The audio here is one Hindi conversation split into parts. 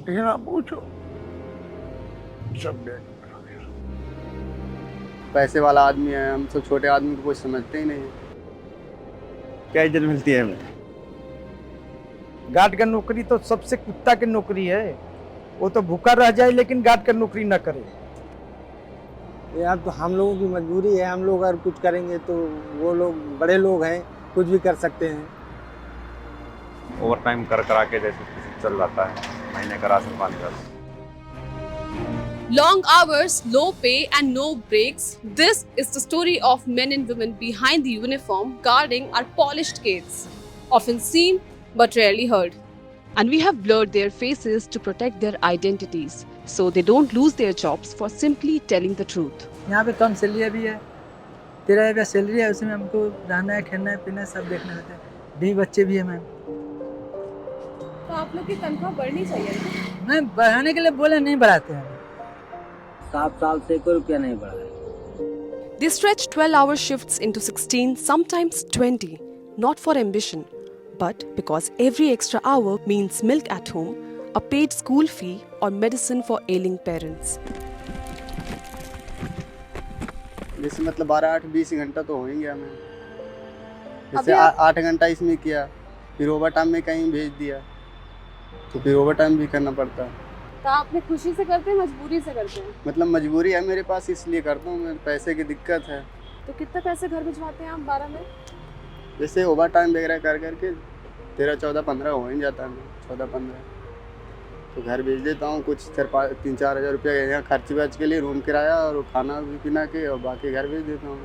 लेकिन आप पूछो सब बेकार हो गया। पैसे वाला आदमी है, हम तो छोटे आदमी को कुछ समझते ही नहीं है। क्या इज्जत मिलती है हमें? गार्ड का नौकरी तो सबसे कुत्ता की नौकरी है। वो तो भूखा रह जाए लेकिन गार्ड का नौकरी ना करे। यार तो हम लोगों की मजबूरी है, हम लोग अगर कुछ करेंगे तो वो लोग बड़े लोग हैं, कुछ भी कर सकते हैं। ओवर टाइम कर करा के जैसे चल जाता है, महीने का राशन पानी का। Long hours, low pay, and no breaks. This is the story of men and women behind the uniform guarding our polished gates. Often seen, but rarely heard. And we have blurred their faces to protect their identities, so they don't lose their jobs for simply telling the truth. यहाँ पे कम सैलरी भी है, 13,000 सैलरी है, उसमें हमको रहना है, खाना है, पीना है, सब देखना रहता है। 20 बच्चे भी हैं मैम। तो आप लोग की तनख्वाह बढ़नी चाहिए। मैम बढ़ाने के लिए बोले, नहीं बढ़ाते हैं। 7 साल से कोई रुपया नहीं बढ़ा है। They stretch 12-hour shifts into 16, sometimes 20, not for ambition, but because every extra hour means milk at home, a paid school fee, or medicine for ailing parents. जैसे मतलब 12, 8, 20 घंटा तो हो ही गया हमें। जैसे अभी आप- 8 घंटा इसमें किया, फिर ओवर टाइम में कहीं भेज दिया, तो फिर ओवर टाइम भी करना पड़ता है। तो आपने खुशी से करते हैं, मजबूरी से करते हैं? मतलब मजबूरी है मेरे पास, इसलिए करता हूँ मैं, पैसे की दिक्कत है। तो कितने पैसे घर भिजवाते हैं आप 12 में? जैसे ओवर टाइम वगैरह कर करके 13, 14, 15 हो ही जाता है, 14, 15 तो घर भेज देता हूँ। कुछ 3-4 हज़ार रुपया यहाँ खर्च वर्च के लिए, रूम किराया और खाना भी पीना के, और बाकी घर भेज देता हूँ।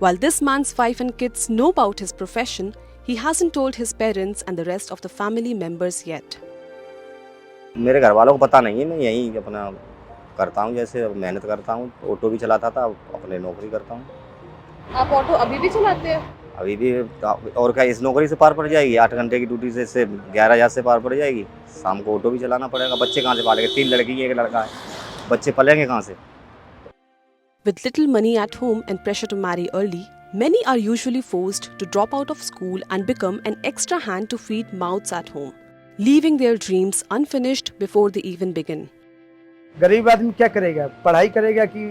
While this man's wife and kids know about his profession, he hasn't told his parents and the rest of the family members yet. मेरे घर वालों को पता नहीं है, मैं यहीं अपना करता हूँ, जैसे मेहनत करता हूँ। ऑटो भी चलाता था, अपने नौकरी करता हूँ आप ऑटो अभी भी चलाते हैं? अभी भी। और क्या इस नौकरी से पार पड़ जाएगी? 8 घंटे की ड्यूटी से 11,000 से पार पड़ जाएगी। शाम को ऑटो भी चलाना पड़ेगा। बच्चे कहाँ से पालेंगे? 3 लड़की है, 1 लड़का है, बच्चे पलेंगे कहाँ से? With little money at home and pressure to marry early, many are usually forced to drop out of school and become an extra hand to feed mouths at home, leaving their dreams unfinished before they even begin. गरीब आदमी क्या करेगा? पढ़ाई करेगा कि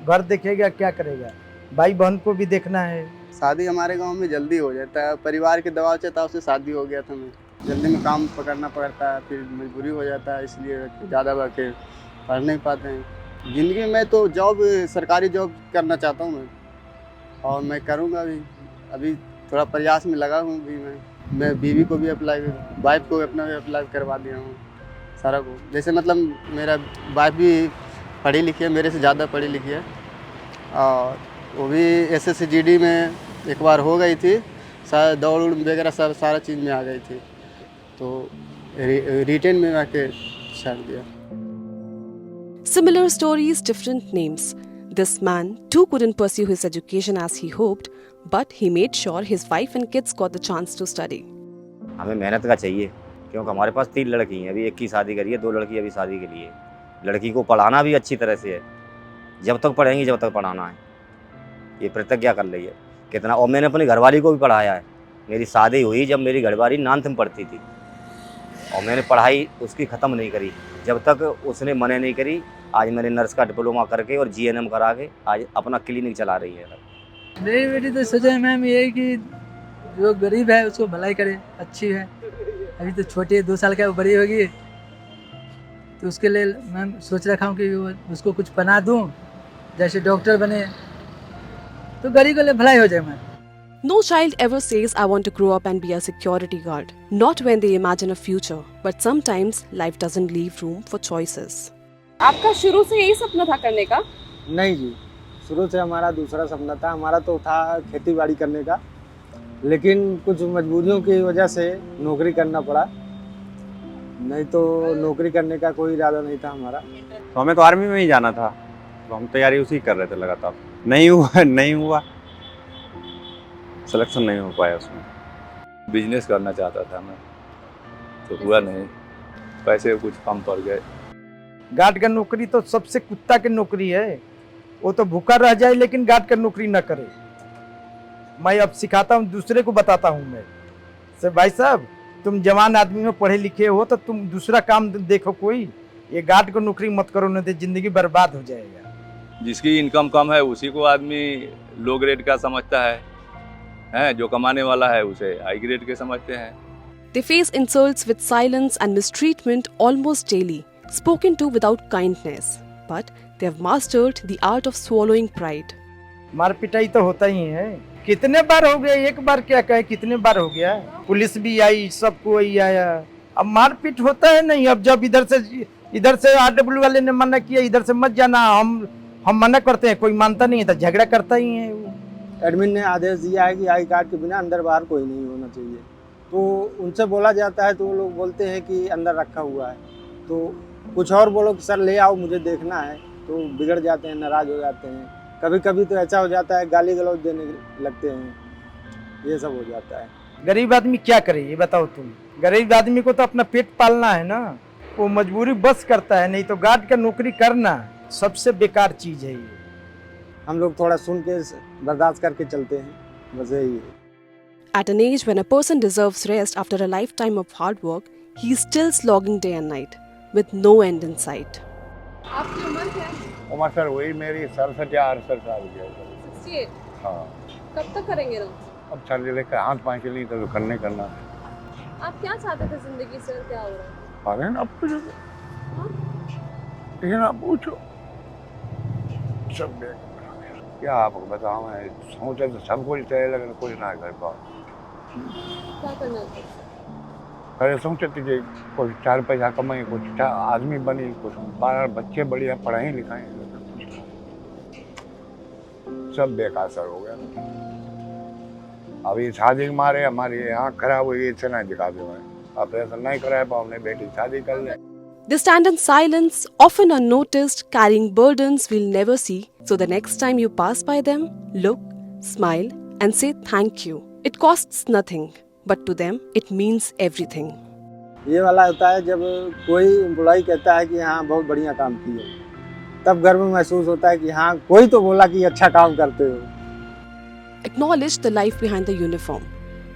घर देखेगा? क्या करेगा? भाई बहन को भी देखना है। शादी हमारे गांव में जल्दी हो जाता है, परिवार के दबाव से तब से शादी हो गया था। मैं जल्दी में काम पकड़ना पड़ता है, फिर मजबूरी हो जाता है, इसलिए ज़्यादा बाकी पढ़ नहीं पाते हैं। ज़िंदगी में तो जॉब, सरकारी जॉब करना चाहता हूँ मैं, और मैं करूँगा भी। अभी थोड़ा प्रयास में लगा हूँ भी मैं बीवी को भी अप्लाई, वाइफ को अपना भी अप्लाई करवा दिया हूँ सारा को। जैसे मतलब मेरा वाइफ भी पढ़ी लिखी है, मेरे से ज़्यादा पढ़ी लिखी है, और वो भी SSC GD में एक बार हो गई थी, सारा दौड़ उड़ वगैरह सब सारा चीज़ में आ गई थी, तो रिटेन में आके छाड़ दिया। Similar stories, different names. This man too couldn't pursue his education as he hoped, but he made sure his wife and kids got the chance to study. हमें मेहनत का चाहिए, क्योंकि हमारे पास 3 लड़की हैं। अभी एक की शादी करी है, 2 लड़की अभी शादी के लिए। लड़की को पढ़ाना भी अच्छी तरह से है, जब तक पढ़ेंगी जब तक पढ़ाना है, ये प्रतिज्ञा कर रही है कितना। और मैंने अपनी घरवाली को भी पढ़ाया है। मेरी शादी हुई जब मेरी घरवाली 9th में पढ़ती थी, और मैंने पढ़ाई उसकी ख़त्म नहीं करी जब तक उसने मने नहीं करी। आज मैंने नर्स का डिप्लोमा करके और GNM करा के आज अपना क्लिनिक चला रही है। मेरी बेटी तो सोचा है मैम ये कि जो गरीब है उसको भलाई करे, अच्छी है। अभी तो छोटी है, 2 साल का, वो बड़ी होगी, तो उसके लिए मैम सोच रखा हूँ कि उसको कुछ बना दूँ, जैसे डॉक्टर बने, तो गरीब के लिए भलाई हो जाए ma'am. No child ever says, I want to grow up and be a security guard. Not when they imagine a future, but sometimes life doesn't leave room for choices. आपका शुरू से यही सपना था करने का? नहीं जी, शुरू से हमारा दूसरा सपना था। हमारा तो था खेती बाड़ी करने का, लेकिन कुछ मजबूरियों की वजह से नौकरी करना पड़ा, नहीं तो नौकरी करने का कोई इरादा नहीं था हमारा। तो हमें तो आर्मी में ही जाना था, तो हम तैयारी उसी कर रहे थे लगातार। नहीं हुआ, सिलेक्शन नहीं हो पाया उसमें। बिजनेस करना चाहता था मैं, तो हुआ नहीं, पैसे कुछ कम पड़ गए। गार्ड का नौकरी तो सबसे कुत्ता की नौकरी है। वो तो भूखा रह जाए लेकिन गार्ड का नौकरी ना करे। मैं अब सिखाता हूँ, दूसरे को बताता हूँ मैं से, भाई साहब तुम जवान आदमी हो, पढ़े लिखे हो, तो तुम दूसरा काम देखो कोई। ये गार्ड को नौकरी मत करो, नहीं तो जिंदगी बर्बाद हो जाएगा। जिसकी इनकम कम है उसी को आदमी लो ग्रेड का समझता है, जो कमाने वाला है उसे हाई ग्रेड के समझते हैं। They face insults with silence and mistreatment almost daily, spoken to without kindness. But they have mastered the art of swallowing pride. मार पिटाई तो होता ही है। कितने बार हो गया, एक बार क्या कहे, कितने बार हो गया। पुलिस भी आई, सब कोई आया, अब मारपीट होता है नहीं। अब जब इधर से RW वाले ने मना किया इधर से मत जाना, हम मना करते हैं, कोई मानता नहीं है तो झगड़ा करता ही है वो। एडमिन ने आदेश दिया है कि आई कार्ड के बिना अंदर बाहर कोई नहीं होना चाहिए, तो उनसे बोला जाता है तो वो लोग बोलते हैं कि अंदर रखा हुआ है। तो कुछ और बोलो कि सर ले आओ मुझे देखना है, तो बिगड़ जाते हैं, नाराज़ हो जाते हैं। कभी कभी तो ऐसा हो जाता है गाली गलौज देने लगते हैं, ये सब हो जाता है। गरीब आदमी क्या करे ये बताओ तुम। गरीब आदमी को तो अपना पेट पालना है ना, वो मजबूरी बस करता है, नहीं तो गार्ड का नौकरी करना सबसे बेकार चीज़ है ये। हम लोग थोड़ा सुन के बर्दाश्त करके चलते हैं, बस यही है। At an age when a person deserves rest after a lifetime of hard work, he is still slogging day and night with no end in sight. आपकी उम्र क्या है? उम्र सर वही मेरी 67 या 68 साल की है। 68? हाँ। कब तक करेंगे ना? अब सर ये लेकर हाथ पाँव चली तो करना है। आप क्या चाहते थे जिंदगी से, और क्या हो रहा है? अरे ना पूछो, ये ना पूछो, सब क्या आपको बताऊँ मैं, सोचे तो सब कुछ चाहिए लेकिन कुछ ना कर पाओ। क्या करना है? अरे सोचे कि कुछ 4 पैसा कमाए, कुछ आदमी बनी, कुछ 12 बच्चे बढ़िया पढ़ाई लिखाएं, सब बेकार सर हो गया। अब ये शादी के मारे हमारी आँख खराब हुई, इसे नहीं दिखा दो, ऑपरेशन नहीं कराया पाओ, हमने बेटी शादी कर ले। They stand in silence, often unnoticed, carrying burdens we'll never see. So the next time you pass by them, look, smile, and say thank you. It costs nothing, but to them, it means everything. ये वाला होता है जब कोई एम्प्लॉय कहता है कि हाँ बहुत बढ़िया काम किए, तब गर्व महसूस होता है कि हाँ कोई तो बोला कि अच्छा काम करते हो। Acknowledge the life behind the uniform,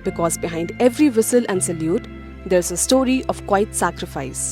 because behind every whistle and salute, there's a story of quiet sacrifice.